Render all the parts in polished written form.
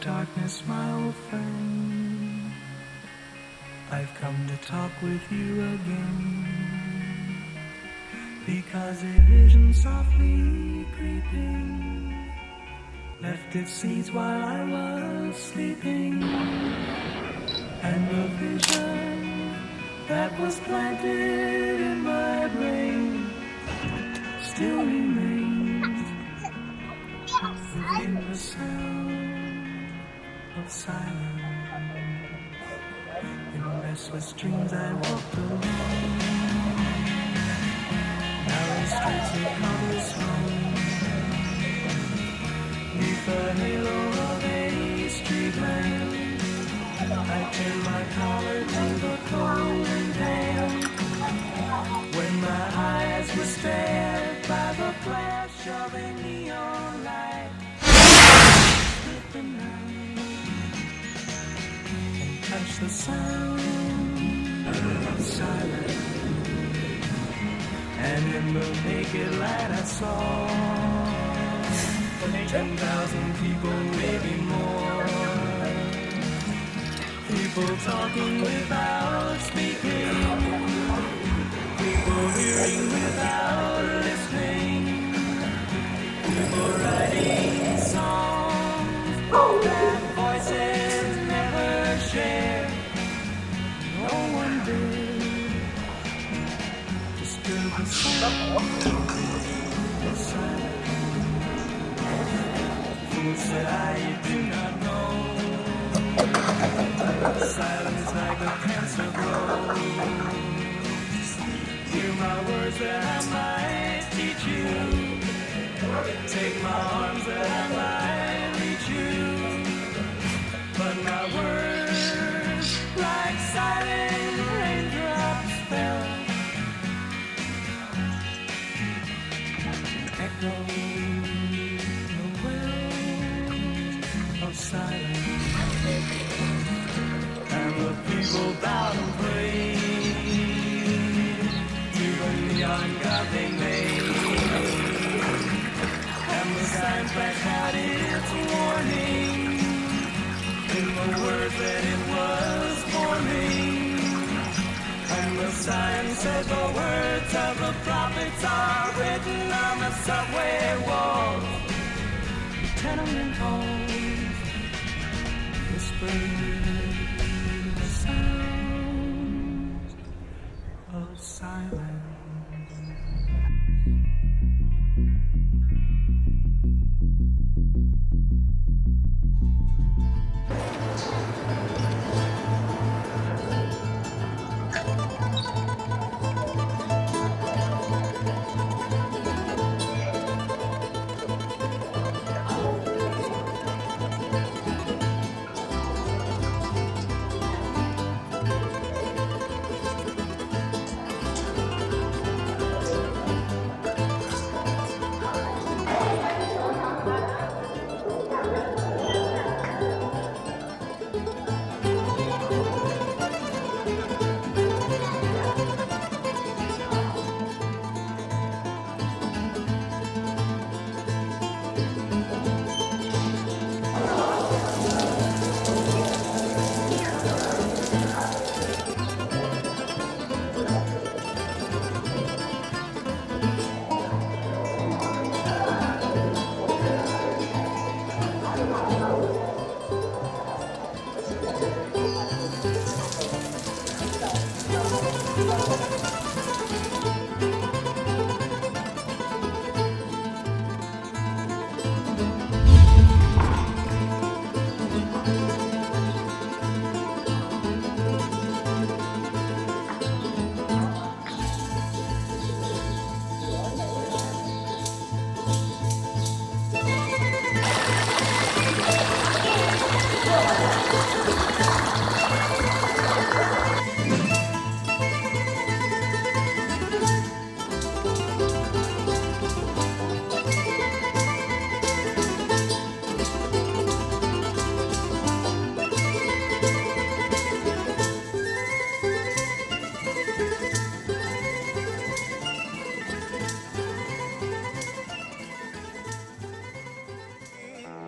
darkness, my old friend. I've come to talk with you again, because a vision softly creeping left its seeds while I was sleeping, and the vision that was planted in my brain still remains within the sound of silence. In restless dreams I walked alone, narrow streets of cobblestone, neath the halo of a street lamp. I turned my collar to the cold and damp, when my eyes were stared by the flash of a neon light. Split the night and touched the sound of silence, and in the naked light I saw 10,000 people, maybe more. People talking without speaking, people hearing without listening, people writing songs that voices never share. No one did disturb the sound of silence. Fools said I do not know. Silence like a cancer grows. Hear my words that I might teach you. Take my arms that I might reach you. But my words, like silent raindrops, fell, echoing the well of silence. And the people bowed and prayed to the neon god they made. And the sign flashed out its warning in the words that it was forming. And the sign said the words of the prophets are written on the subway walls, tenement halls, whispering the sounds of silence.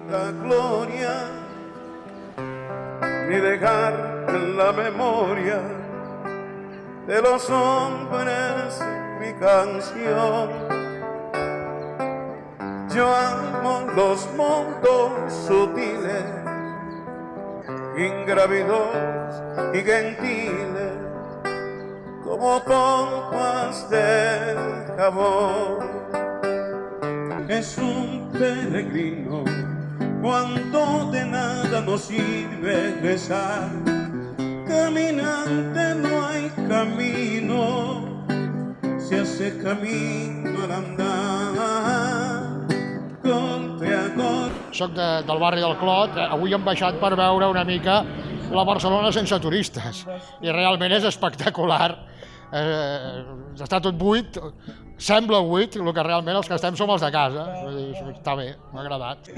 la gloria ni dejar en la memoria de los hombres mi canción. Yo amo los mundos sutiles, ingrávidos y gentiles, como pompas del jabón. Es un peregrino cuando de nada nos sirve rezar. Caminante no hay camino, se hace camino al andar. Golpe a golpe. Soc del barri del Clot, avui hem baixat per veure una mica la Barcelona sense turistes i realment és espectacular. Està tot buit, sembla buit, el que realment els que estem som els de casa. Està bé, m'ha agradat.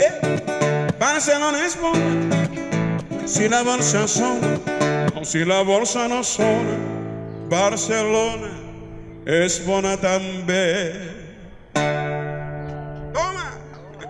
Barcelona és bona, si la bolsa sona o si la bolsa no sona, Barcelona és bona també.